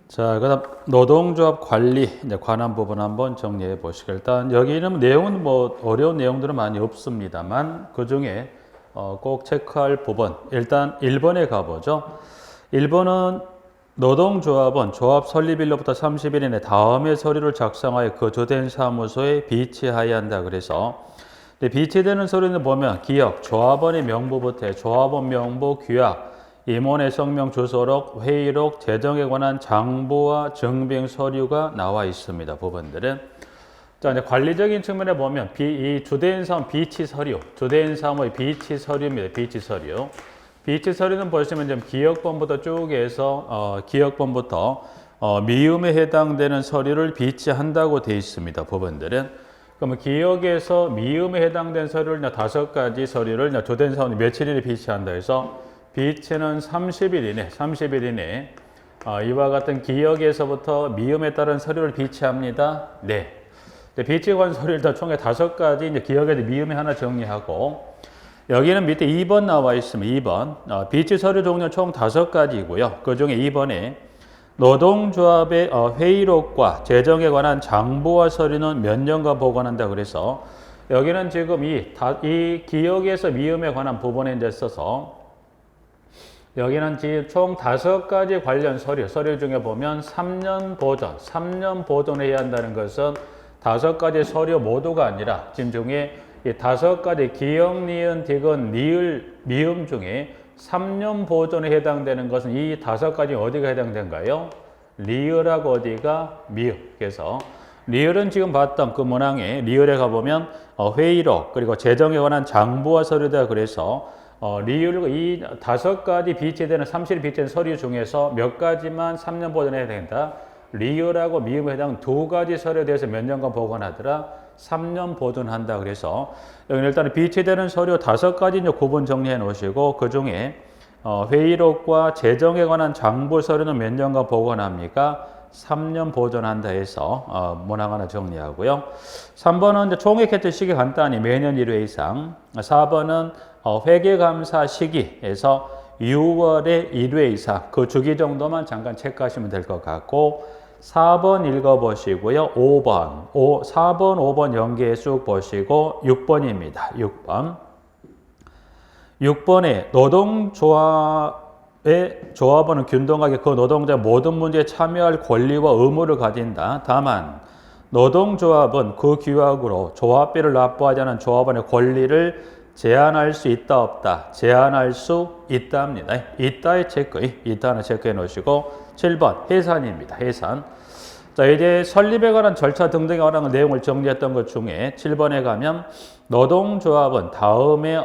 자, 그다음 노동조합 관리 이제 관한 부분 한번 정리해 보시고 일단 여기는 내용은 뭐 어려운 내용들은 많이 없습니다만 그 중에 꼭 체크할 부분 일단 1번에 가보죠. 1번은 노동조합은 조합 설립일로부터 30일 이내 다음의 서류를 작성하여 거주된 사무소에 비치하여야 한다. 그래서 비치되는 서류는 보면 기역, 조합원의 명부부터 조합원 명부, 규약, 임원의 성명, 주소록, 회의록, 재정에 관한 장부와 증빙 서류가 나와 있습니다. 부분들은. 자, 이제 관리적인 측면에 보면 이 주된 사무 비치 서류, 주된 사무의 비치 서류입니다. 비치 서류. 비치 서류는 보시면 좀 기역본부터 쭉 해서 기역본부터 미음에 해당되는 서류를 비치한다고 되어 있습니다. 부분들은. 그러면 기역에서 미음에 해당된 서류를 5가지 서류를 주된 사무 며칠일에 비치한다 해서 비치는 30일 이내, 30일 이내 이와 같은 기역에서부터 미음에 따른 서류를 비치합니다. 네. 비치에 관한 서류를 다 총에 5가지 이제 기역에 미음에 하나 정리하고 여기는 밑에 2번 나와 있습니다. 2번. 비치 서류 종류는 총 5가지고요. 그 중에 2번에 노동조합의 회의록과 재정에 관한 장부와 서류는 몇 년간 보관한다 그래서 여기는 지금 이 기역에서 미음에 관한 부분에 이제 써서 여기는 지금 총 5가지 관련 서류 중에 보면 3년 보존해야 한다는 것은 5가지 서류 모두가 아니라 지금 중에 이 5가지 기역, 니은, 디귿, 니을, 미음 중에 3년 보존에 해당되는 것은 이 5가지 어디가 해당된가요? 리을하고 어디가 미음. 그래서 리을은 지금 봤던 그 문항에 리을에 가보면 회의록 그리고 재정에 관한 장부와 서류다 그래서 리을 이 5가지 비치되는 30일 비치된 서류 중에서 몇 가지만 3년 보존해야 된다. 리을하고 미음에 해당 2가지 서류에 대해서 몇 년간 보관하더라? 3년 보존한다. 그래서 여기 일단 비치되는 서류 5가지 이제 구분 정리해 놓으시고 그 중에 회의록과 재정에 관한 장부 서류는 몇 년간 보관합니까? 3년 보존한다 해서 문항 하나 정리하고요. 3번은 이제 총액 혜택 시기 간단히 매년 1회 이상. 4번은 회계감사 시기에서 6월에 1회 이상 그 주기 정도만 잠깐 체크하시면 될 것 같고 4번 읽어보시고요. 4번, 5번 연계해 쭉 보시고 6번입니다. 6번에 노동조합의 조합원은 균등하게 그 노동자의 모든 문제에 참여할 권리와 의무를 가진다. 다만 노동조합은 그 규약으로 조합비를 납부하지 않은 조합원의 권리를 제한할 수 있다 없다. 제한할 수 있다 합니다. 있다의 체크, 있다는 체크해 놓으시고 7번 해산입니다. 해산. 자, 이제 설립에 관한 절차 등등에 관한 내용을 정리했던 것 중에 7번에 가면 노동조합은 다음에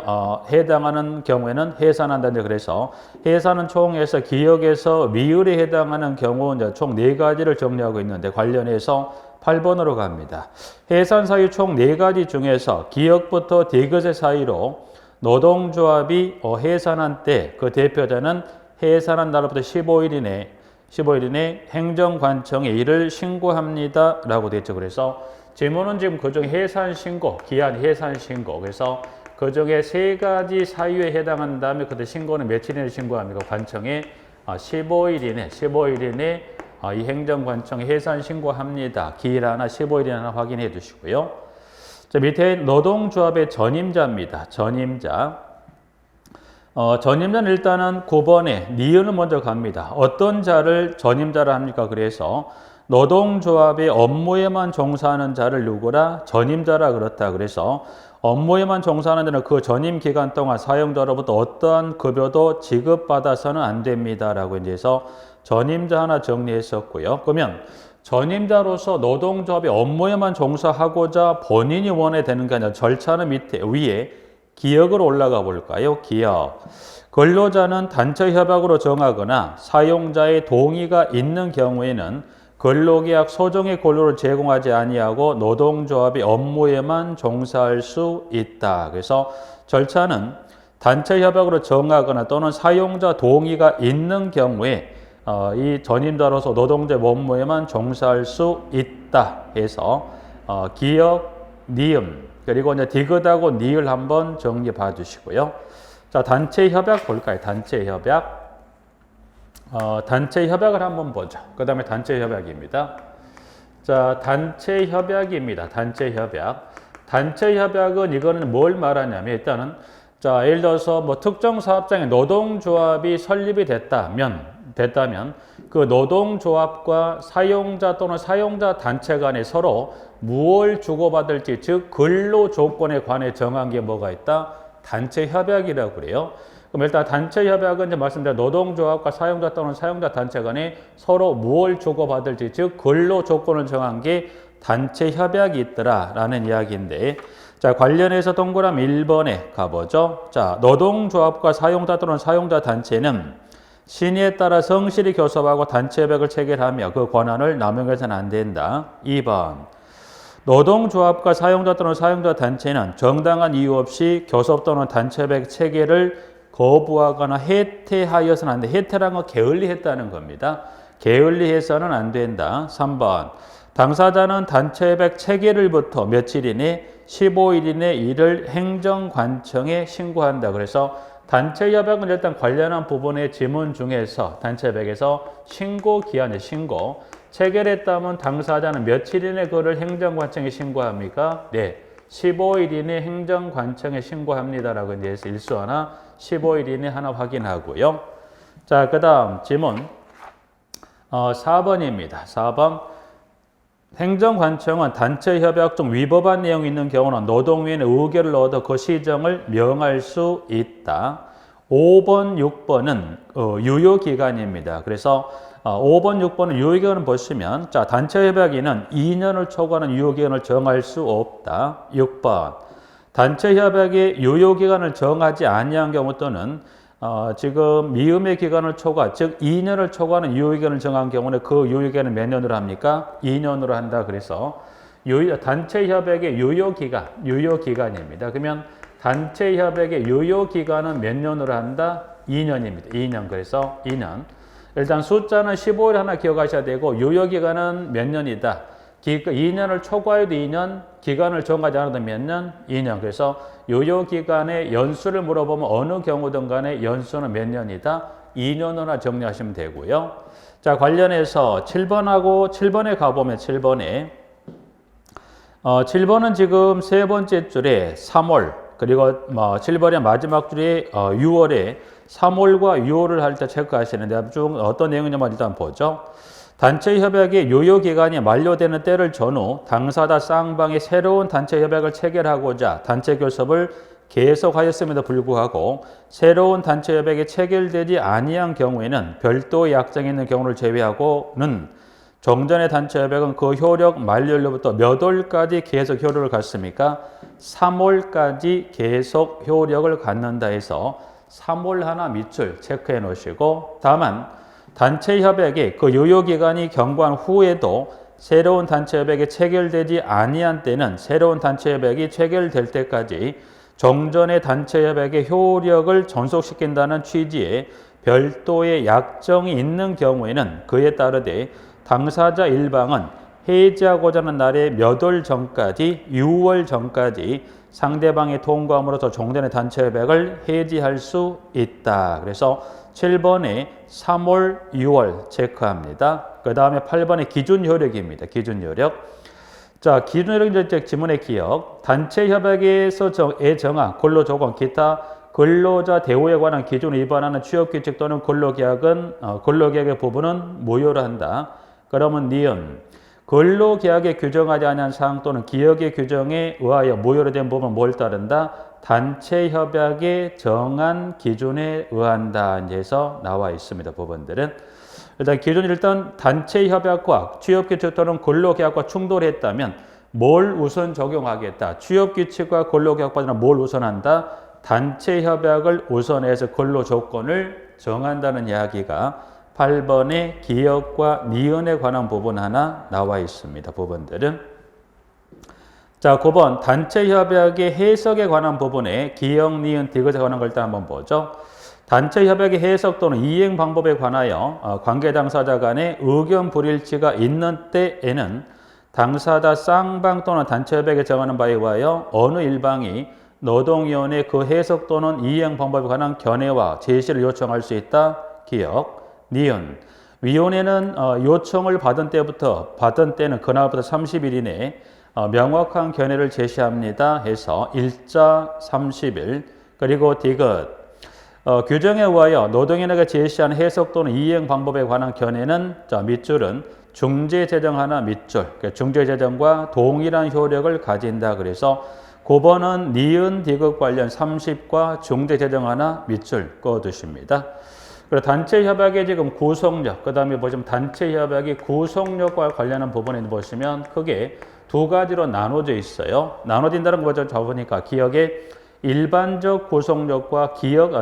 해당하는 경우에는 해산한다. 그래서 해산은 총에서 기역에서 미을에 해당하는 경우 이제 총 4가지를 정리하고 있는데 관련해서 8번으로 갑니다. 해산 사유 총 4가지 중에서 기역부터 디귿의 사이로 노동조합이 해산한 때 그 대표자는 해산한 날로부터 15일 이내 행정관청에 이를 신고합니다. 라고 되어 있죠. 그래서 질문은 지금 그중 해산 신고, 기한 해산 신고. 그래서 그중에 3가지 사유에 해당한다면 그때 신고는 며칠 이내 신고합니까? 관청에 15일 이내 이 행정관청에 해산 신고합니다. 기일 하나 15일 이내 하나 확인해 주시고요. 자, 밑에 노동조합의 전임자입니다. 전임자는 일단은 9번에 니은을 먼저 갑니다. 어떤 자를 전임자라 합니까? 그래서 노동조합의 업무에만 종사하는 자를 누구라? 전임자라 그렇다. 그래서 업무에만 종사하는 자는 그 전임 기간 동안 사용자로부터 어떠한 급여도 지급받아서는 안 됩니다. 라고 이제 해서 전임자 하나 정리했었고요. 그러면 전임자로서 노동조합의 업무에만 종사하고자 본인이 원해 되는 게 아니라 절차는 밑에 위에 기역으로 올라가 볼까요? 기역. 근로자는 단체 협약으로 정하거나 사용자의 동의가 있는 경우에는 근로계약 소정의 근로를 제공하지 아니하고 노동조합의 업무에만 종사할 수 있다. 그래서 절차는 단체 협약으로 정하거나 또는 사용자 동의가 있는 경우에 이 전임자로서 노동조합 업무에만 종사할 수 있다 해서 기역, 니음 그리고 이제 디귿하고 니을 한번 정리해 봐 주시고요. 자, 단체 협약 볼까요? 단체 협약. 단체 협약을 한번 보죠. 그 다음에 단체 협약입니다. 자, 단체 협약입니다. 단체 협약. 단체 협약은 이거는 뭘 말하냐면 일단은 자, 예를 들어서 뭐 특정 사업장에 노동조합이 설립이 됐다면 그 노동조합과 사용자 또는 사용자 단체 간에 서로 무엇을 주고받을지 즉 근로 조건에 관해 정한 게 뭐가 있다? 단체 협약이라고 그래요. 그럼 일단 단체 협약은 이제 말씀드린 노동조합과 사용자 또는 사용자 단체 간에 서로 무엇을 주고받을지 즉 근로 조건을 정한 게 단체 협약이 있더라라는 이야기인데 자, 관련해서 동그라미 1번에 가보죠. 자, 노동조합과 사용자 또는 사용자 단체는 신의에 따라 성실히 교섭하고 단체 협약을 체결하며 그 권한을 남용해서는 안 된다. 2번. 노동조합과 사용자 또는 사용자 단체는 정당한 이유 없이 교섭 또는 단체 협약 체결을 거부하거나 해태하여서는 안 돼. 해태라는 건 게을리했다는 겁니다. 게을리해서는 안 된다. 3번. 당사자는 단체 협약 체결일부터 며칠 이내 15일 이내 이를 행정관청에 신고한다. 그래서 단체 협약은 일단 관련한 부분의 지문 중에서 단체 협약에서 신고 기한에 신고 체결했다면 당사자는 며칠 이내 그를 행정관청에 신고합니까? 네. 15일 이내 행정관청에 신고합니다라고 이제 일수 하나 15일 이내 하나 확인하고요. 자, 그 다음 지문 4번입니다. 4번. 행정관청은 단체 협약 중 위법한 내용이 있는 경우는 노동위원회 의결을 얻어 그 시정을 명할 수 있다. 5번, 6번은 유효기간입니다. 그래서 5번, 6번은 유효기간을 보시면 자, 단체 협약에는 2년을 초과하는 유효기간을 정할 수 없다. 6번. 단체 협약의 유효기간을 정하지 아니한 경우 또는 지금 미음의 기간을 초과, 즉 2년을 초과하는 유효기간을 정한 경우는 그 유효기간을 몇 년으로 합니까? 2년으로 한다. 그래서 단체 협약의 유효기간입니다. 그러면 단체 협약의 유효기간은 몇 년으로 한다? 2년입니다. 2년. 그래서 2년. 일단 숫자는 15일 하나 기억하셔야 되고 유효기간은 몇 년이다? 2년을 초과해도 2년, 기간을 정하지 않아도 몇 년? 2년. 그래서 유효기간의 연수를 물어보면 어느 경우든 간에 연수는 몇 년이다? 2년으로 정리하시면 되고요. 자, 관련해서 7번에 가보면 7번은 지금 세 번째 줄에 3월, 그리고 7번의 마지막 줄에 6월에 3월과 6월을 할 때 체크하시는데 중 어떤 내용이냐면 일단 보죠. 단체 협약의 유효기간이 만료되는 때를 전후 당사자 쌍방이 새로운 단체 협약을 체결하고자 단체 교섭을 계속하였음에도 불구하고 새로운 단체 협약이 체결되지 아니한 경우에는 별도의 약정이 있는 경우를 제외하고는 종전의 단체 협약은 그 효력 만료일로부터 몇 월까지 계속 효력을 갖습니까? 3월까지 계속 효력을 갖는다 해서 3월 하나 밑줄 체크해 놓으시고 다만 단체 협약의 그 유효기간이 경과한 후에도 새로운 단체 협약이 체결되지 아니한 때는 새로운 단체 협약이 체결될 때까지 종전의 단체 협약의 효력을 존속시킨다는 취지의 별도의 약정이 있는 경우에는 그에 따르되 당사자 일방은 해지하고자 하는 날의 몇 월 전까지 6월 전까지 상대방의 통과함으로써 종전의 단체 협약을 해지할 수 있다. 그래서 7번에 3월, 6월 체크합니다. 그 다음에 8번에 기준 효력입니다. 기준 효력. 자, 기준 효력 지문의 기억. 단체 협약에서 정한 근로 조건, 기타 근로자 대우에 관한 기준을 위반하는 취업 규칙 또는 근로계약은 근로계약의 부분은 무효로 한다. 그러면 니은 근로계약에 규정하지 않은 사항 또는 기억의 규정에 의하여 무효로 된 부분은 뭘 따른다? 단체 협약에 정한 기준에 의한다. 이제서 나와 있습니다. 부분들은 일단 단체 협약과 취업규칙 또는 근로계약과 충돌했다면 뭘 우선 적용하겠다? 취업규칙과 근로계약보다는 뭘 우선한다? 단체 협약을 우선해서 근로조건을 정한다는 이야기가 8번의 기억과 니은에 관한 부분 하나 나와 있습니다. 부분들은 자, 9번 단체 협약의 해석에 관한 부분에 기억, 니은, 디귿에 관한 걸 일단 한번 보죠. 단체 협약의 해석 또는 이행 방법에 관하여 관계 당사자 간의 의견 불일치가 있는 때에는 당사자 쌍방 또는 단체 협약에 정하는 바에 의하여 어느 일방이 노동위원회 그 해석 또는 이행 방법에 관한 견해와 제시를 요청할 수 있다. 기억. 니은. 위원회는 요청을 받은 때는 그날부터 30일 이내에 명확한 견해를 제시합니다 해서 일자 30일. 그리고 디귿. 규정에 의하여 노동위원회가 제시한 해석 또는 이행 방법에 관한 견해는 밑줄은 중재재정하나 밑줄, 중재재정과 동일한 효력을 가진다. 그래서 9번은 니은 디귿 관련 30과 중재재정하나 밑줄 꺼두십니다. 그리고 단체협약의 지금 구속력, 그 다음에 보시면 단체협약의 구속력과 관련한 부분에 보시면 크게 두 가지로 나눠져 있어요. 나눠진다는 거죠. 잡으니까 기억에 일반적 구속력과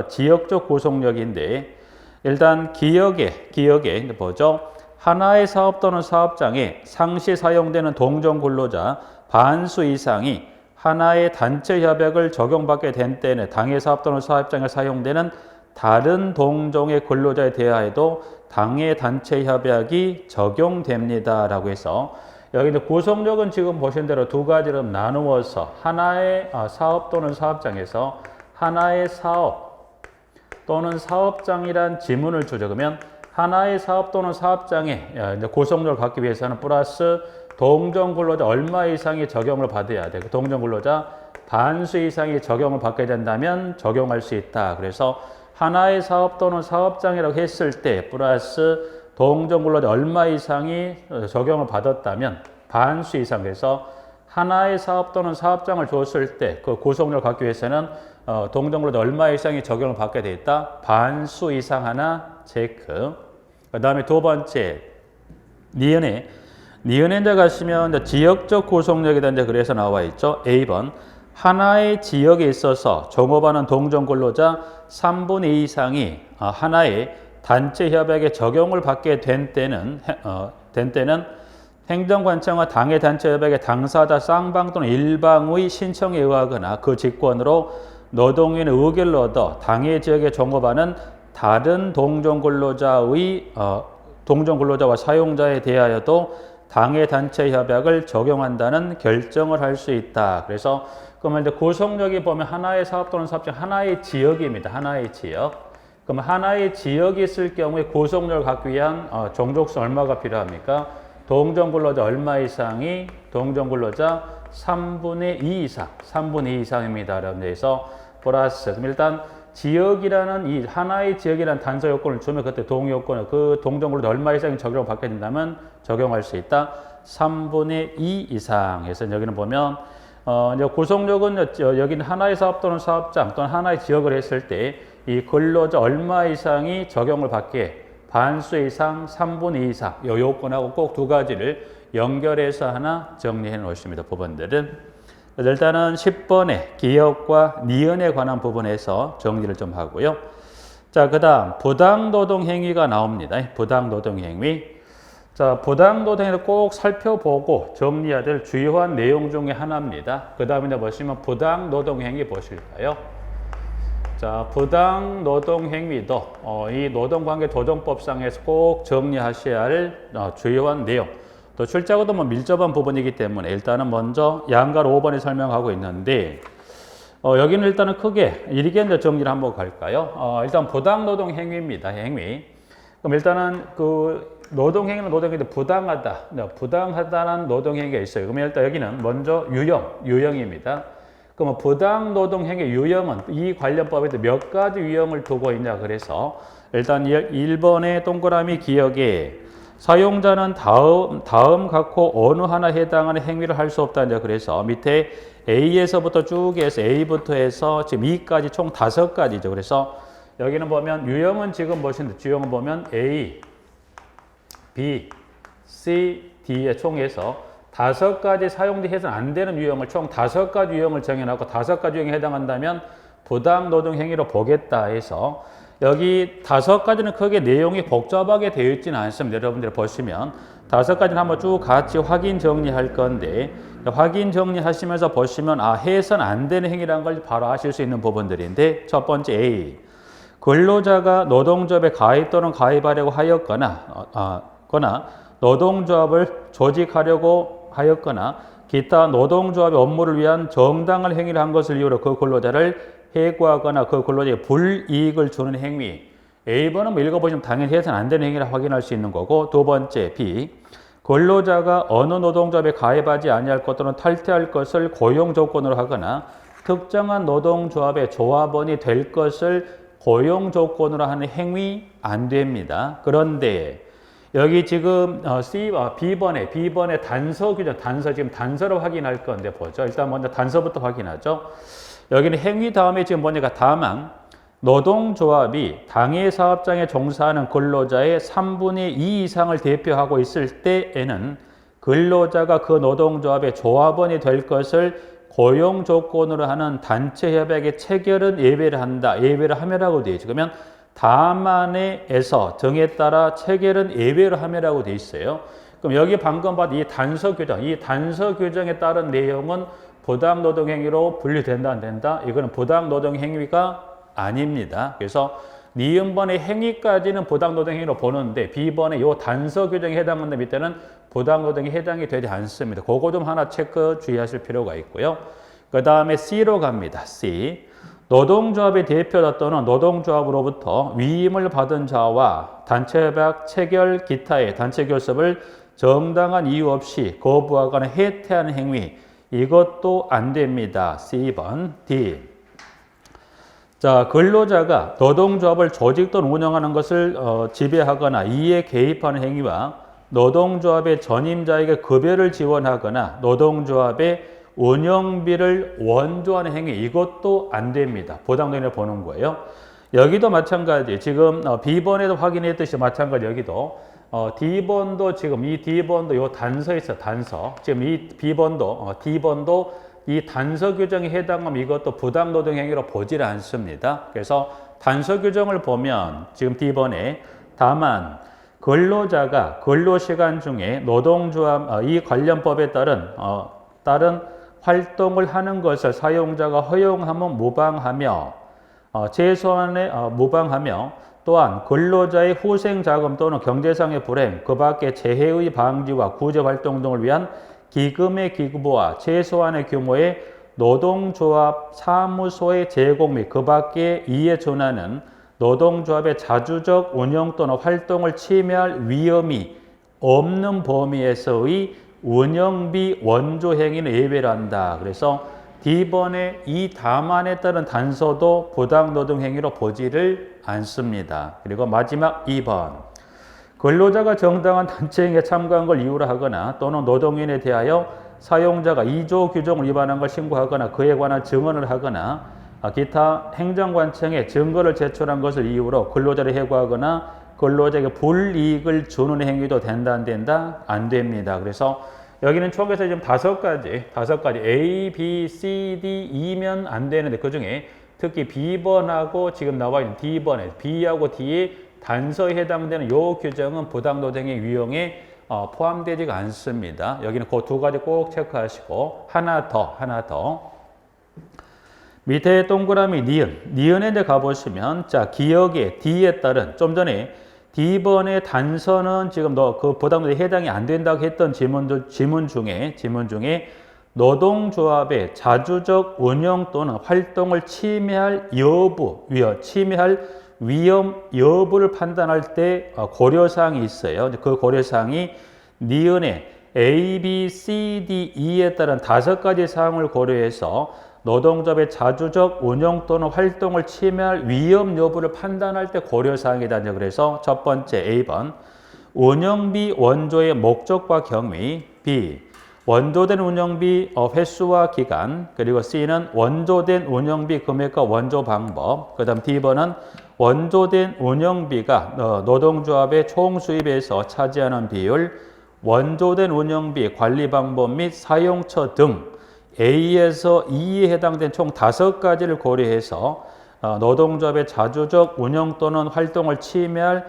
지역적 구속력인데, 일단 기억에 보죠. 하나의 사업 또는 사업장에 상시 사용되는 동종 근로자 반수 이상이 하나의 단체 협약을 적용받게 된 때는 당해 사업 또는 사업장에 사용되는 다른 동종의 근로자에 대하여도 당해 단체 협약이 적용됩니다라고 해서, 여기 이제 구속력은 지금 보신 대로 두 가지로 나누어서 하나의 사업 또는 사업장에서 하나의 사업 또는 사업장이란 지문을 주죠. 그러면 하나의 사업 또는 사업장에 구속력을 갖기 위해서는 플러스 동종 근로자 얼마 이상이 적용을 받아야 돼. 그 동종 근로자 반수 이상이 적용을 받게 된다면 적용할 수 있다. 그래서 하나의 사업 또는 사업장이라고 했을 때 플러스 동종 근로자 얼마 이상이 적용을 받았다면 반수 이상. 그래서 하나의 사업 또는 사업장을 줬을 때 그 구속력을 갖기 위해서는 동종 근로자 얼마 이상이 적용을 받게 돼 있다. 반수 이상 하나 체크. 그 다음에 두 번째 니은에 이제 가시면 지역적 구속력에 대한 그래서 나와 있죠. A번 하나의 지역에 있어서 종업하는 동종 근로자 3분의 2 이상이 하나의 단체 협약에 적용을 받게 된 때는 행정관청과 당해 단체 협약의 당사자 쌍방 또는 일방의 신청에 의하거나 그 직권으로 노동위원회 의결을 얻어 당해 지역에 종업하는 다른 동종 근로자와 사용자에 대하여도 당해 단체 협약을 적용한다는 결정을 할 수 있다. 그래서 그러면 이제 구속력이 보면 하나의 사업 또는 사업장 하나의 지역입니다. 하나의 지역. 그럼 하나의 지역이 있을 경우에 구속력을 갖기 위한 종족수 얼마가 필요합니까? 동종 근로자 얼마 이상이 동종 근로자 3분의 2 이상, 3분의 2 이상입니다. 그래서 플러스. 그럼 일단 지역이라는 이 하나의 지역이라는 단서 요건을 주면 그때 동요건을 그 동종 근로자 얼마 이상이 적용을 받게 된다면 적용할 수 있다. 3분의 2 이상 해서 여기는 보면 이제 구속력은 여기는 하나의 사업 또는 사업장 또는 하나의 지역을 했을 때 이 근로자 얼마 이상이 적용을 받게 반수 이상 3분의 2 이상 이 요건하고 꼭 두 가지를 연결해서 하나 정리해 놓으십니다. 부분들은 일단은 10번의 기역과 니은에 관한 부분에서 정리를 좀 하고요. 자, 그 다음 부당노동 행위가 나옵니다. 부당노동 행위. 자, 부당노동 행위를 꼭 살펴보고 정리해야 될 주요한 내용 중에 하나입니다. 그 다음에 보시면 부당노동 행위 보실까요? 자, 부당노동 행위도 이 노동관계조정법상에서 꼭 정리하셔야 할 주요한 내용. 또 출제하고도 밀접한 부분이기 때문에 일단은 먼저 양가로 5번에 설명하고 있는데 여기는 일단은 크게 이렇게 정리를 한번 갈까요? 일단 부당노동 행위입니다. 행위. 그럼 일단은 그 노동행위는 노동행위인데 부당하다는 노동행위가 있어요. 그러면 일단 여기는 먼저 유형입니다. 그럼 부당노동행위 유형은 이 관련법에도 몇 가지 유형을 두고 있냐 그래서 일단 1번의 동그라미 기역에 사용자는 다음 각호 어느 하나 해당하는 행위를 할 수 없다. 그래서 밑에 A에서부터 쭉 해서 A부터 해서 지금 E까지 총 5가지죠. 그래서 여기는 보면 유형은 지금 보시는데 주형은 보면 A, B, C, D에 총해서 5가지 사용해서는 안 되는 유형을 총 5가지 유형을 정해놓고 5가지 유형에 해당한다면 부당노동 행위로 보겠다 해서 여기 5가지는 크게 내용이 복잡하게 되어 있지는 않습니다. 여러분들 보시면 5가지는 한번 쭉 같이 확인 정리할 건데 확인 정리하시면서 보시면 해서는 안 되는 행위라는 걸 바로 아실 수 있는 부분들인데 첫 번째 A. 근로자가 노동조합에 가입 또는 가입하려고 하였거나 노동조합을 조직하려고 하였거나 기타 노동조합의 업무를 위한 정당한 행위를 한 것을 이유로 그 근로자를 해고하거나 그 근로자에게 불이익을 주는 행위 A번은 뭐 읽어보시면 당연히 해서는 안 되는 행위라 확인할 수 있는 거고, 두 번째 B. 근로자가 어느 노동조합에 가입하지 아니할 것 또는 탈퇴할 것을 고용 조건으로 하거나 특정한 노동조합의 조합원이 될 것을 고용 조건으로 하는 행위 안 됩니다. 그런데 여기 지금 B번에 단서 규정, 지금 단서를 확인할 건데 보죠. 일단 먼저 단서부터 확인하죠. 여기는 행위 다음에 지금 뭐냐가 다만 노동조합이 당해 사업장에 종사하는 근로자의 3분의 2 이상을 대표하고 있을 때에는 근로자가 그 노동조합의 조합원이 될 것을 고용 조건으로 하는 단체 협약의 체결은 예외를 한다. 예외를 하며라고 되어 있죠. 그러면 다만에서 정에 따라 체결은 예외로 하며라고 되어 있어요. 그럼 여기 방금 봤던 이 단서 규정에 따른 내용은 부당 노동 행위로 분류된다 안 된다? 이거는 부당 노동 행위가 아닙니다. 그래서 니은번의 행위까지는 부당노동 행위로 보는데 B번의 요 단서 규정에 해당하는 밑에는 부당노동에 해당이 되지 않습니다. 그거 좀 하나 체크 주의하실 필요가 있고요. 그 다음에 C로 갑니다. C. 노동조합의 대표자 또는 노동조합으로부터 위임을 받은 자와 단체협약 체결 기타의 단체 교섭을 정당한 이유 없이 거부하거나 해태하는 행위, 이것도 안 됩니다. C번. D. 자, 근로자가 노동조합을 조직 또는 운영하는 것을 지배하거나 이에 개입하는 행위와 노동조합의 전임자에게 급여를 지원하거나 노동조합의 운영비를 원조하는 행위, 이것도 안 됩니다. 부당노동을 보는 거예요. 여기도 마찬가지. 지금 B번에도 확인했듯이 마찬가지 여기도 D번도 지금 이 D번도 요 단서 있어 단서. 지금 이 B번도 D번도 이 단서 규정에 해당하면 이것도 부당노동 행위로 보질 않습니다. 그래서 단서 규정을 보면 지금 D번에 다만 근로자가 근로시간 중에 노동조합 이 관련법에 따른 활동을 하는 것을 사용자가 허용하면 무방하며 최소한의 무방하며 또한 근로자의 후생자금 또는 경제상의 불행, 그 밖에 재해의 방지와 구제활동 등을 위한 기금의 기부와 최소한의 규모의 노동조합 사무소의 제공 및 그 밖에 이에 준하는 노동조합의 자주적 운영 또는 활동을 침해할 위험이 없는 범위에서의 운영비 원조 행위는 예외를 한다. 그래서 D번의 이 다만에 따른 단서도 부당노동 행위로 보지를 않습니다. 그리고 마지막 2번. 근로자가 정당한 단체행위에 참가한 걸 이유로 하거나 또는 노동인에 대하여 사용자가 2조 규정을 위반한 걸 신고하거나 그에 관한 증언을 하거나 기타 행정관청에 증거를 제출한 것을 이유로 근로자를 해고하거나 근로자에게 불이익을 주는 행위도 된다 안 된다? 안 됩니다. 그래서 여기는 총에서 지금 다섯 가지 A, B, C, D, E면 안 되는데 그중에 특히 B번하고 지금 나와 있는 D번에 B하고 D에 단서에 해당되는 요 규정은 부당노동의 유형에 포함되지가 않습니다. 여기는 그 두 가지 꼭 체크하시고 하나 더 밑에 동그라미 니은에 이제 가보시면 자 기억의 D에 따른 좀 전에 D번의 단서는 지금 그 부당노동에 해당이 안 된다고 했던 지문 중에 노동조합의 자주적 운영 또는 활동을 침해할 위험 여부를 판단할 때 고려사항이 있어요. 그 고려사항이 니은의 A, B, C, D, E에 따른 5가지 사항을 고려해서 노동조합의 자주적 운영 또는 활동을 침해할 위험 여부를 판단할 때 고려사항이다. 그래서 첫 번째 A번 운영비 원조의 목적과 경위, B 원조된 운영비 횟수와 기간, 그리고 C는 원조된 운영비 금액과 원조 방법, 그 다음 D번은 원조된 운영비가 노동조합의 총 수입에서 차지하는 비율, 원조된 운영비 관리 방법 및 사용처 등 A에서 E에 해당된 총 5가지를 고려해서 노동조합의 자주적 운영 또는 활동을 침해할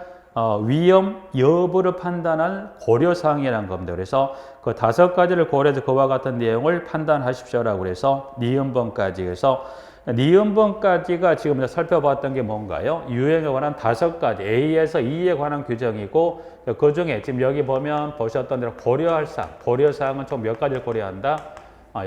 위험 여부를 판단할 고려사항이라는 겁니다. 그래서 그 5가지를 고려해서 그와 같은 내용을 판단하십시오라고 그래서 니은번까지. 그래서 니은번까지가 지금 살펴봤던 게 뭔가요? 유형에 관한 5가지 A에서 E에 관한 규정이고 그 중에 지금 여기 보면 보셨던 대로 고려사항은 총 몇 가지를 고려한다?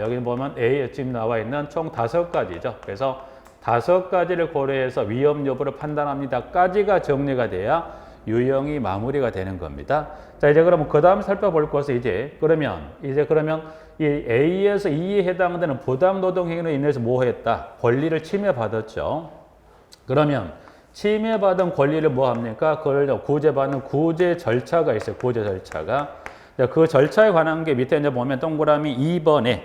여기 보면 A에 지금 나와 있는 총 5가지죠. 그래서 5가지를 고려해서 위험 여부를 판단합니다.까지가 정리가 돼야 유형이 마무리가 되는 겁니다. 자, 이제 그러면 그 다음 살펴볼 것은 그러면 이 A에서 E에 해당되는 부당 노동 행위로 인해서 뭐 했다? 권리를 침해받았죠. 그러면 침해받은 권리를 뭐 합니까? 그걸 구제받는 구제 절차가 있어요. 구제 절차가. 그 절차에 관한 게 밑에 이제 보면 동그라미 2번에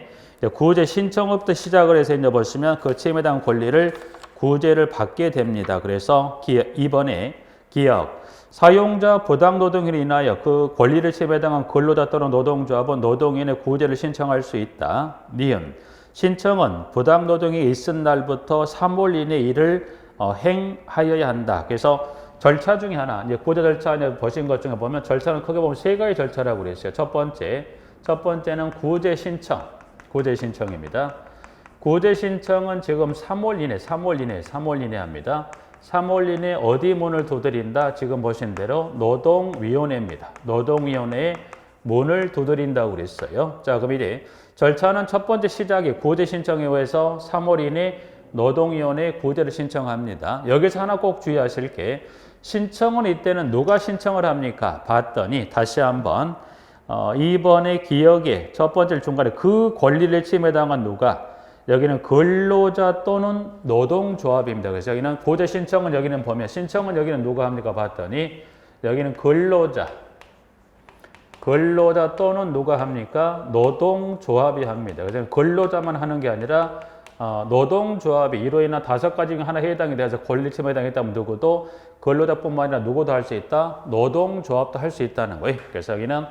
구제 신청부터 시작을 해서 이제 보시면 그 침해당한 권리를 구제를 받게 됩니다. 그래서 2번에 기억. 사용자 부당 노동으로 인하여 그 권리를 침해당한 근로자 또는 노동조합은 노동인의 구제를 신청할 수 있다. 니은. 신청은 부당 노동이 있은 날부터 3월 이내 이를 행하여야 한다. 그래서 절차 중에 하나, 이제 구제 절차 보신 것 중에 보면 절차는 크게 보면 3가지 절차라고 그랬어요. 첫 번째는 구제 신청입니다. 구제 신청은 지금 3월 이내 합니다. 3월 이내 어디 문을 두드린다? 지금 보신 대로 노동위원회입니다. 노동위원회에 문을 두드린다고 그랬어요. 자, 그럼 이제 절차는 첫 번째 시작이 구제 신청에 의해서 3월 이내 노동위원회에 구제를 신청합니다. 여기서 하나 꼭 주의하실 게 신청은 이때는 누가 신청을 합니까? 봤더니 다시 한번 2번의 기억에 첫 번째 중간에 그 권리를 침해당한 누가? 여기는 근로자 또는 노동조합입니다. 그래서 여기는 구제 신청은 여기는 보면 신청은 여기는 누가 합니까? 봤더니 여기는 근로자 또는 누가 합니까? 노동조합이 합니다. 그래서 근로자만 하는 게 아니라 노동조합이 이로 인한 5가지 중 하나 해당이 돼서 권리 침해에 해당했다면 누구도 근로자뿐만 아니라 누구도 할 수 있다. 노동조합도 할 수 있다는 거예요. 그래서 여기는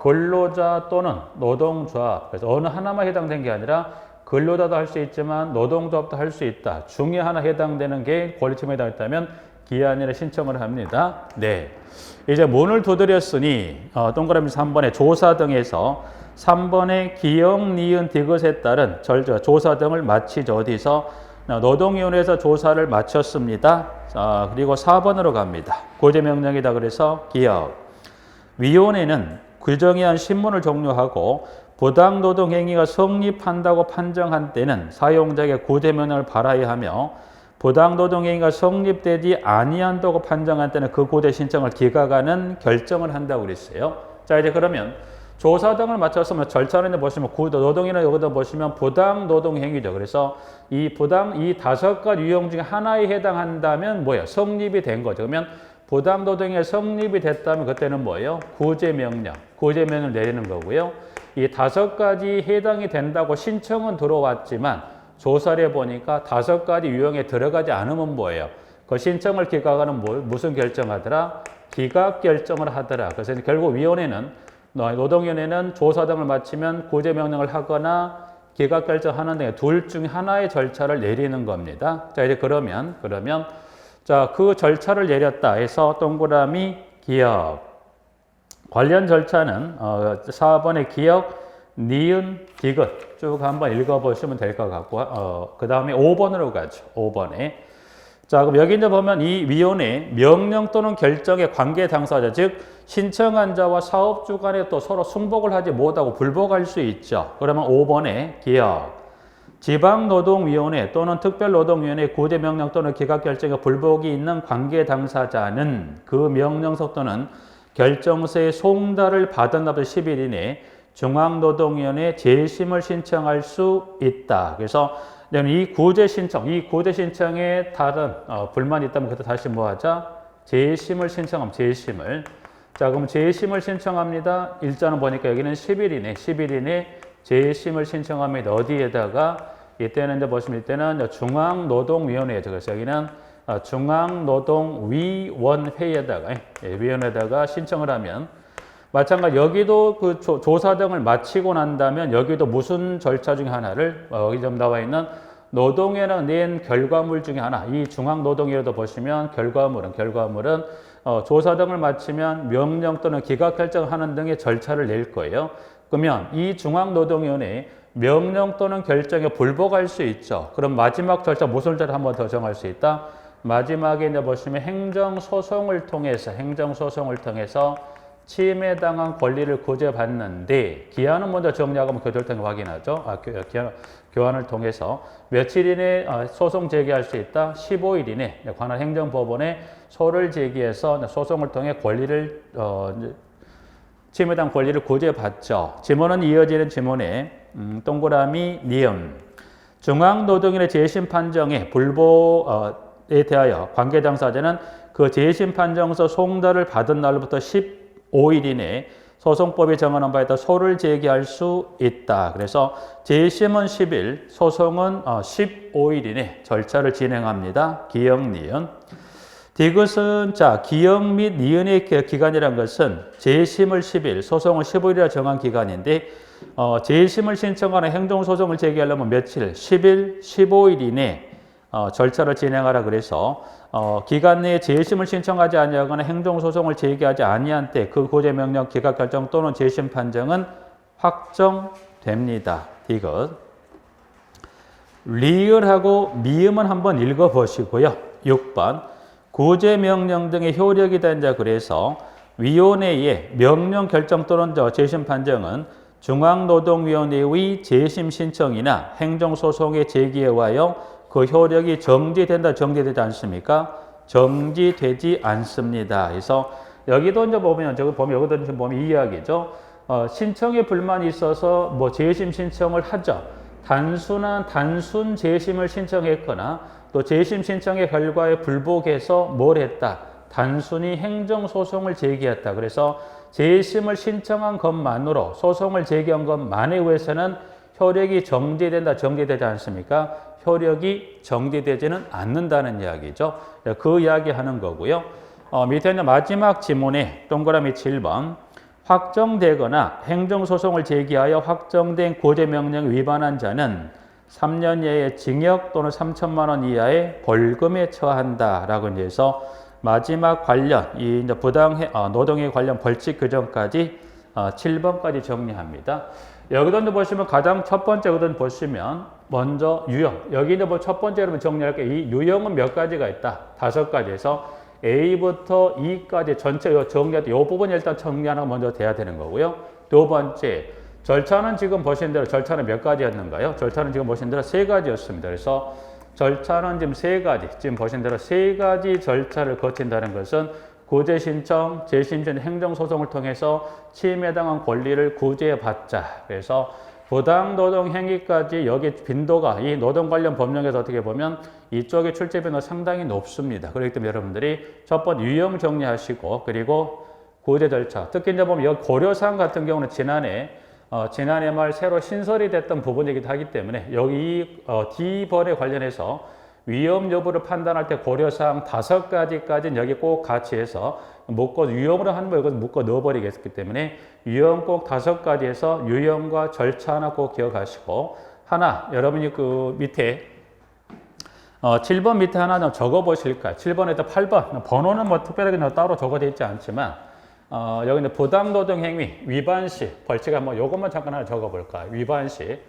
근로자 또는 노동조합. 그래서 어느 하나만 해당된 게 아니라 근로자도 할 수 있지만 노동조합도 할 수 있다. 중에 하나 해당되는 게 권리 침해에 해당했다면 기한일에 신청을 합니다. 네. 이제 문을 두드렸으니 동그라미 3번에 조사 등에서 3번의 기억, 니은, 디귿에 따른 조사 등을 마치죠. 어디서? 노동위원회에서 조사를 마쳤습니다. 그리고 4번으로 갑니다. 구제명령이다. 그래서 기억. 위원회는 규정에 한 신문을 종료하고 부당노동행위가 성립한다고 판정한 때는 사용자에게 구제명령을 발하여야 하며 부당노동행위가 성립되지 아니한다고 판정한 때는 그 구제 신청을 기각하는 결정을 한다고 그랬어요. 자, 이제 그러면 조사 등을 마쳤으면 절차는 보시면 노동이나 여기다 보시면 부당노동행위죠. 그래서 이 5가지 유형 중에 하나에 해당한다면 뭐예요? 성립이 된 거죠. 그러면 부당노동이 성립이 됐다면 그때는 뭐예요? 구제명령을 내리는 거고요. 이 5가지 해당이 된다고 신청은 들어왔지만 조사를 해보니까 5가지 유형에 들어가지 않으면 뭐예요? 그 신청을 기각하는 무슨 결정하더라? 기각 결정을 하더라. 그래서 결국 노동위원회는 조사 등을 마치면 구제명령을 하거나 기각 결정하는 등 둘 중 하나의 절차를 내리는 겁니다. 자, 이제 그러면 자, 그 절차를 내렸다 해서 동그라미 기억. 관련 절차는 4번의 기억, 니은, 디귿 쭉 한번 읽어보시면 될 것 같고 그 다음에 5번으로 가죠. 5번에. 자, 그럼 여기 이제 보면 이 위원회 명령 또는 결정의 관계 당사자, 즉 신청한 자와 사업주 간에 또 서로 승복을 하지 못하고 불복할 수 있죠. 그러면 5번에 기억. 지방노동위원회 또는 특별노동위원회 구제명령 또는 기각결정에 불복이 있는 관계 당사자는 그 명령서 또는 결정서의 송달을 받은 날부터 10일 이내 중앙노동위원회에 재심을 신청할 수 있다. 그래서 이 구제 신청에 다른 불만이 있다면 그때 다시 뭐 하자? 재심을 신청하면 재심을. 자, 그럼 재심을 신청합니다. 일자는 보니까 여기는 10일 이내 재심을 신청합니다. 어디에다가? 이때는 이제 보시면 이때는 중앙노동위원회죠. 그래서 여기는 위원회에다가 신청을 하면 마찬가지 여기도 그 조사 등을 마치고 난다면 여기도 무슨 절차 중에 하나를 여기 좀 나와 있는 노동위원회가 낸 결과물 중에 하나, 이 중앙노동위원회도 보시면 결과물은 조사 등을 마치면 명령 또는 기각 결정하는 등의 절차를 낼 거예요. 그러면 이 중앙노동위원회 명령 또는 결정에 불복할 수 있죠. 그럼 마지막 절차 무슨 절차 한 번 더 정할 수 있다? 마지막에 이제 보시면 행정소송을 통해서 침해당한 권리를 구제받는데 기한은 먼저 정리하고 교조를 통해 확인하죠. 교환을 통해서 며칠 이내 소송 제기할 수 있다. 15일 이내 관할 행정법원에 소를 제기해서 소송을 통해 권리를 침해당 권리를 구제받죠. 지문은 이어지는 지문에 동그라미 니은 중앙노동위의 재심 판정에 불복에 대하여 관계당사자는 그 재심 판정서 송달을 받은 날로부터 15일 이내 소송법이 정하는 바에 따라 소를 제기할 수 있다. 그래서 재심은 10일, 소송은 15일 이내 절차를 진행합니다. 기역, 니은. 디귿은 기역 및 니은의 기간이란 것은 재심을 10일, 소송을 15일이라 정한 기간인데 재심을 신청하는 행정소송을 제기하려면 며칠? 10일, 15일 이내 절차를 진행하라 그래서 기간 내에 재심을 신청하지 아니하거나 행정소송을 제기하지 아니한 때 그 고제명령, 기각결정 또는 재심 판정은 확정됩니다. 디귿. 리을하고 미음은 한번 읽어보시고요. 6번 구제명령 등의 효력이 된다 그래서 위원회의 명령 결정 또는 재심 판정은 중앙노동위원회의 재심 신청이나 행정소송의 제기에 의하여 그 효력이 정지된다, 정지되지 않습니까? 정지되지 않습니다. 그래서 여기도 이제 보면, 여기도 이제 보면 이 이야기죠. 신청에 불만이 있어서 재심 신청을 하죠. 단순 재심을 신청했거나 또 재심 신청의 결과에 불복해서 뭘 했다? 단순히 행정소송을 제기했다. 그래서 재심을 신청한 것만으로 소송을 제기한 것만에 의해서는 효력이 정지된다, 정지되지 않습니까? 효력이 정지되지는 않는다는 이야기죠. 그 이야기 하는 거고요. 밑에 있는 마지막 지문에 동그라미 7번 확정되거나 행정소송을 제기하여 확정된 고제명령 위반한 자는 3년 이하의 징역 또는 3천만 원 이하의 벌금에 처한다라고 해서 마지막 관련 이 부당 노동에 관련 벌칙 규정까지 7번까지 정리합니다. 여기도 이제 보시면 가장 첫 번째 거든 보시면 먼저 유형. 여기 이제 첫 번째로 정리할 게 이 유형은 몇 가지가 있다. 5가지에서 A부터 E까지 전체 정리할 때 이 부분 일단 정리하는 거 먼저 돼야 되는 거고요. 두 번째 절차는 지금 보신 대로 절차는 몇 가지였는가요? 절차는 지금 보신 대로 3가지였습니다. 그래서 절차는 지금 3가지, 지금 보신 대로 3가지 절차를 거친다는 것은 구제 신청, 재심 전 행정소송을 통해서 침해당한 권리를 구제받자. 그래서 부당노동 행위까지 여기 빈도가 이 노동 관련 법령에서 어떻게 보면 이쪽의 출제 빈도가 상당히 높습니다. 그렇기 때문에 여러분들이 첫 번째 유형 정리하시고 그리고 구제 절차. 특히 이제 보면 여기 고려사항 같은 경우는 지난해 말 새로 신설이 됐던 부분이기도 하기 때문에 여기 D벌에 관련해서 위험 여부를 판단할 때 고려사항 5가지까지는 여기 꼭 같이 해서 위험으로 하는 거 이것은 묶어 넣어버리겠기 때문에 유형 꼭 5가지 해서 유형과 절차 하나 꼭 기억하시고 하나 여러분이 그 밑에 7번 밑에 하나 좀 적어 보실까요? 7번에서 8번 번호는 특별하게 따로 적어져 있지 않지만 여기 부당노동 행위 위반 시 벌칙 한번 요것만 잠깐 하나 적어 볼까요? 위반 시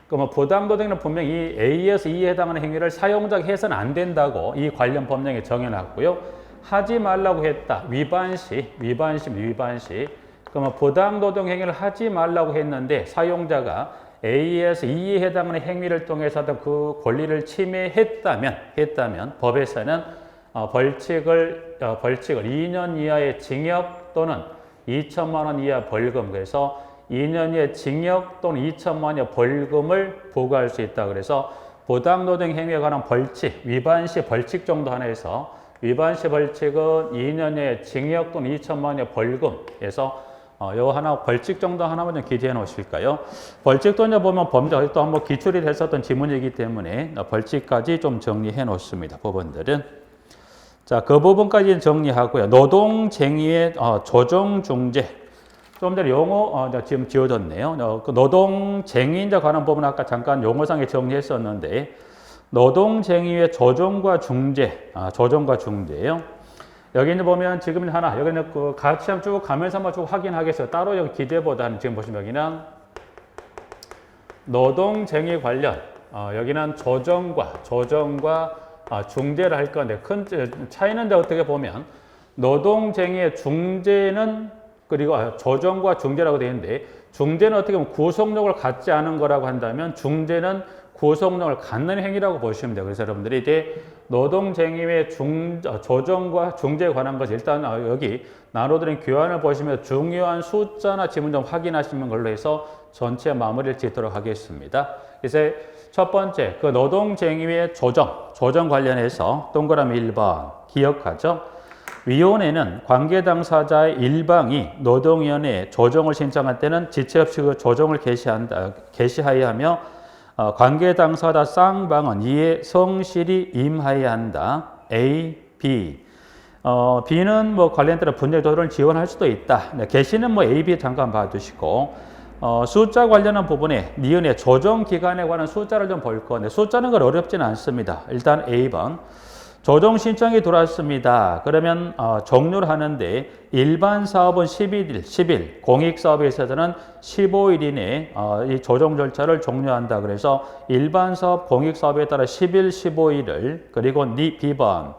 그러면 부당노동은 분명히 이 A에서 E에 해당하는 행위를 사용자가 해서는 안 된다고 이 관련 법령에 정해놨고요. 하지 말라고 했다. 위반 시. 그러면 부당노동 행위를 하지 말라고 했는데 사용자가 A에서 E에 해당하는 행위를 통해서 그 권리를 침해했다면 법에서는 벌칙을 2년 이하의 징역 또는 2천만 원 이하 벌금 그래서 2년 이하의 징역 또는 2천만 원 이하 벌금을 부과할 수 있다. 그래서 부당노동 행위에 관한 벌칙, 위반 시 벌칙 정도 하나 해서 위반 시 벌칙은 2년 이하의 징역 또는 2천만 원 이하 벌금에서 요 하나 벌칙 정도 하나만 좀 기재해 놓으실까요? 벌칙도 이제 보면 범죄 또 한번 기출이 됐었던 지문이기 때문에 벌칙까지 좀 정리해 놓습니다. 법원들은. 자, 그 부분까지 정리하고요. 노동쟁의의 조정중재. 좀 전에 용어 지금 지워졌네요. 그 노동쟁의인자 관한 부분 아까 잠깐 용어상에 정리했었는데 노동쟁의의 조정과 중재, 조정과 중재예요. 여기 이제 보면 지금 하나 여기는 그 같이 한번 쭉 가면서 한번 쭉 확인하겠어요. 따로 여기 기재보다는 지금 보시면 여기는 노동쟁의 관련 여기는 조정과 중재를 할 건데 큰 차이는 어떻게 보면 노동쟁의의 중재는 그리고 조정과 중재라고 되어 있는데 중재는 어떻게 보면 구속력을 갖지 않은 거라고 한다면 중재는 구속력을 갖는 행위라고 보시면 돼요. 그래서 여러분들이 이제 노동쟁의의 조정과 중재에 관한 것을 일단 여기 나눠드린 교환을 보시면 중요한 숫자나 지문 좀 확인하시는 걸로 해서 전체 마무리를 짓도록 하겠습니다. 그래서 첫 번째, 그 노동쟁의의 조정 관련해서 동그라미 1번 기억하죠? 위원회는 관계 당사자의 일방이 노동위원회에 조정을 신청할 때는 지체 없이 그 조정을 개시하여야 하며 관계 당사자 쌍방은 이에 성실히 임하여야 한다. A, B. B는 뭐 관련 따라 분쟁 조정을 지원할 수도 있다. 개시는 뭐 A, B 잠깐 봐두시고 숫자 관련한 부분에 니은의 조정 기간에 관한 숫자를 좀 볼 건데 숫자는 건 어렵지는 않습니다. 일단 A번. 조정 신청이 들어왔습니다. 그러면 종료를 하는데 일반 사업은 10일, 공익 사업에 있어서는 15일 이내에 이 조정 절차를 종료한다. 그래서 일반 사업, 공익 사업에 따라 10일, 15일을 그리고 B번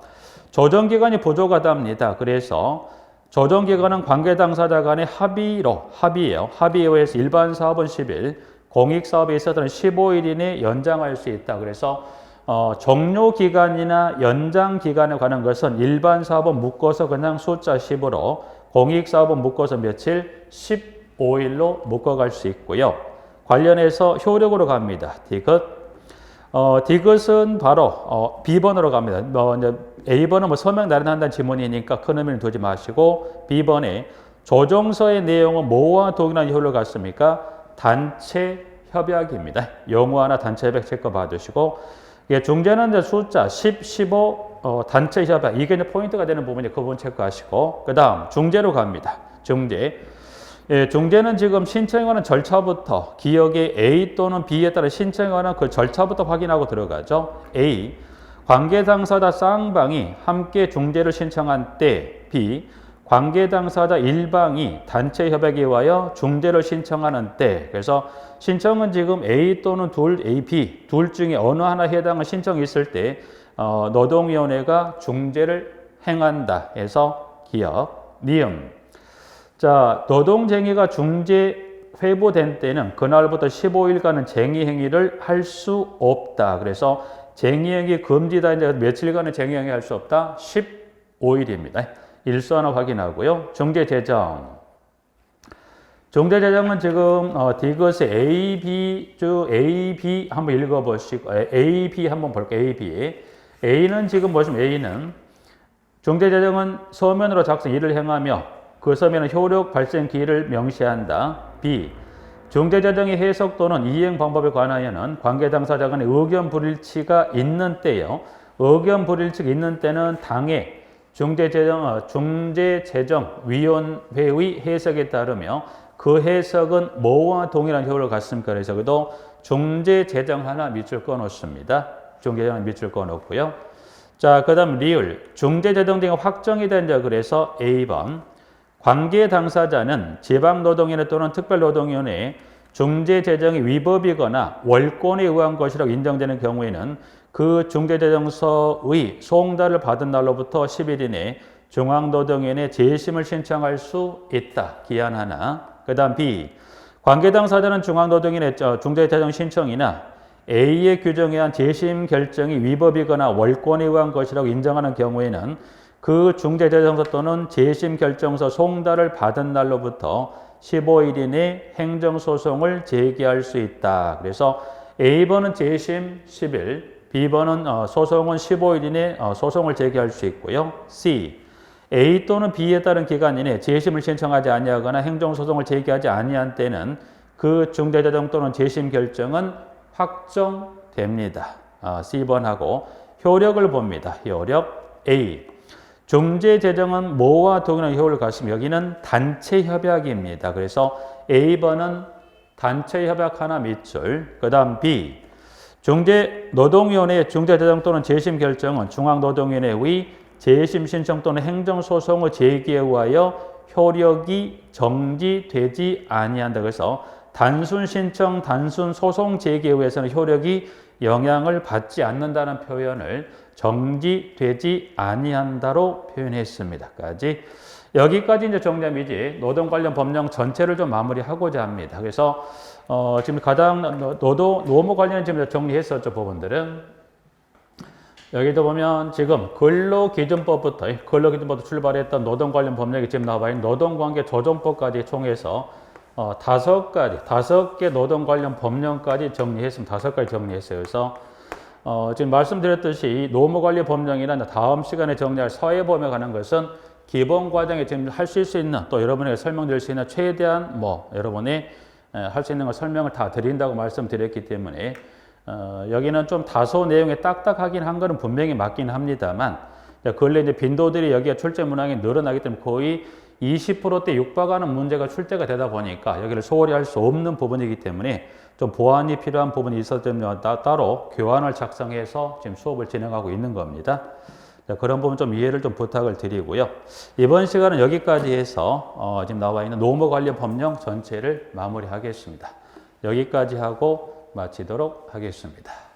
조정 기간이 부족하답니다. 그래서 조정 기간은 관계 당사자 간의 합의예요. 합의에 의해서 일반 사업은 10일, 공익 사업에 있어서는 15일 이내에 연장할 수 있다. 그래서 종료 기간이나 연장 기간에 관한 것은 일반 사업은 묶어서 그냥 숫자 10으로 공익 사업은 묶어서 며칠 15일로 묶어갈 수 있고요. 관련해서 효력으로 갑니다. 디귿은 바로 B번으로 갑니다. 이제 A번은 뭐 서명 날인한다는 지문이니까 큰 의미는 두지 마시고 B번에 조정서의 내용은 뭐와 동일한 효력을 갖습니까? 단체 협약입니다. 용어나 단체 협약 체크 봐주시고 중재는 이제 숫자 10, 15 단체 협약 이게 이제 포인트가 되는 부분이 그 부분 체크하시고 그 다음 중재로 갑니다. 중재. 중재는 지금 신청에 관한 절차부터 기억의 A 또는 B에 따라 신청에 관한 그 절차부터 확인하고 들어가죠. A. 관계 당사자 쌍방이 함께 중재를 신청한 때 B. 관계 당사자 일방이 단체 협약에 의하여 중재를 신청하는 때 그래서 신청은 지금 A 또는 A, B 둘 중에 어느 하나 해당한 신청이 있을 때 노동위원회가 중재를 행한다 해서 기억, 니은. 자, 노동쟁의가 중재 회부된 때는 그날부터 15일간은 쟁의행위를 할 수 없다. 그래서 쟁의행위 금지다. 이제 며칠간은 쟁의행위 할 수 없다. 15일입니다. 일수 하나 확인하고요. 중재재정. 중재재정은 지금 디귿의 A, B 한번 읽어보시고 A, B 한번 볼게요. A, B. A는 지금 보시면 A는 중재재정은 서면으로 작성 일을 행하며 그 서면은 효력 발생 기일을 명시한다. B. 중재재정의 해석 또는 이행 방법에 관하여는 관계 당사자 간의 의견 불일치가 있는 때요. 의견 불일치가 있는 때는 당의 중재재정위원회의 해석에 따르며 그 해석은 뭐와 동일한 효력을 갖습니까? 그래서 그도 중재재정 하나 밑줄 꺼놓습니다. 중재재정 밑줄 꺼놓고요. 자, 그 다음 리을. 중재재정 등이 확정이 된다. 그래서 A번. 관계 당사자는 지방노동위원회 또는 특별노동위원회에 중재재정이 위법이거나 월권에 의한 것이라고 인정되는 경우에는 그 중재재정서의 송달을 받은 날로부터 10일 이내 중앙노동위원회에 재심을 신청할 수 있다. 기한 하나. 그 다음 B. 관계 당사자는 중앙노동위원회 중재재정 신청이나 A의 규정에 의한 재심 결정이 위법이거나 월권에 의한 것이라고 인정하는 경우에는 그 중재재정서 또는 재심 결정서 송달을 받은 날로부터 15일 이내 행정소송을 제기할 수 있다. 그래서 A번은 재심 10일, B번은 소송은 15일 이내 소송을 제기할 수 있고요. C. A 또는 B에 따른 기간 이내 재심을 신청하지 아니하거나 행정소송을 제기하지 아니한 때는 그 중재재정 또는 재심 결정은 확정됩니다. C번하고 효력을 봅니다. 효력 A. 중재재정은 뭐와 동일한 효력을 갖습니다. 여기는 단체협약입니다. 그래서 A번은 단체협약 하나 밑줄, 그 다음 B. 노동위원회의 중재재정 또는 재심 결정은 중앙노동위원회의 재심 신청 또는 행정소송의 제기에 의하여 효력이 정지되지 아니한다. 그래서 단순 신청, 단순 소송 제기에 의해서는 효력이 영향을 받지 않는다는 표현을 정지되지 아니한다로 표현했습니다. 까지. 여기까지 이제 정리함이지 노동 관련 법령 전체를 좀 마무리하고자 합니다. 그래서 지금 가장 노무 관련 지금 정리했었죠 부분들은. 여기도 보면 지금 근로기준법부터 출발했던 노동 관련 법령이 지금 나와 있는 노동관계 조정법까지 총해서 5개 노동 관련 법령까지 정리했습니다. 5가지 정리했어요. 그래서 지금 말씀드렸듯이 이 노무 관련 법령이나 다음 시간에 정리할 사회보험에 관한 것은 기본 과정에 지금 하실 수 있는 또 여러분에게 설명드릴 수 있는 최대한 여러분이 할 수 있는 걸 설명을 다 드린다고 말씀드렸기 때문에 여기는 좀 다소 내용이 딱딱하긴 한 거는 분명히 맞긴 합니다만 근래 이제 빈도들이 여기가 출제 문항이 늘어나기 때문에 거의 20%대 육박하는 문제가 출제가 되다 보니까 여기를 소홀히 할 수 없는 부분이기 때문에 좀 보완이 필요한 부분이 있었기 때문에 따로 교환을 작성해서 지금 수업을 진행하고 있는 겁니다. 그런 부분 좀 이해를 좀 부탁을 드리고요. 이번 시간은 여기까지 해서 지금 나와 있는 노무 관련 법령 전체를 마무리하겠습니다. 여기까지 하고 마치도록 하겠습니다.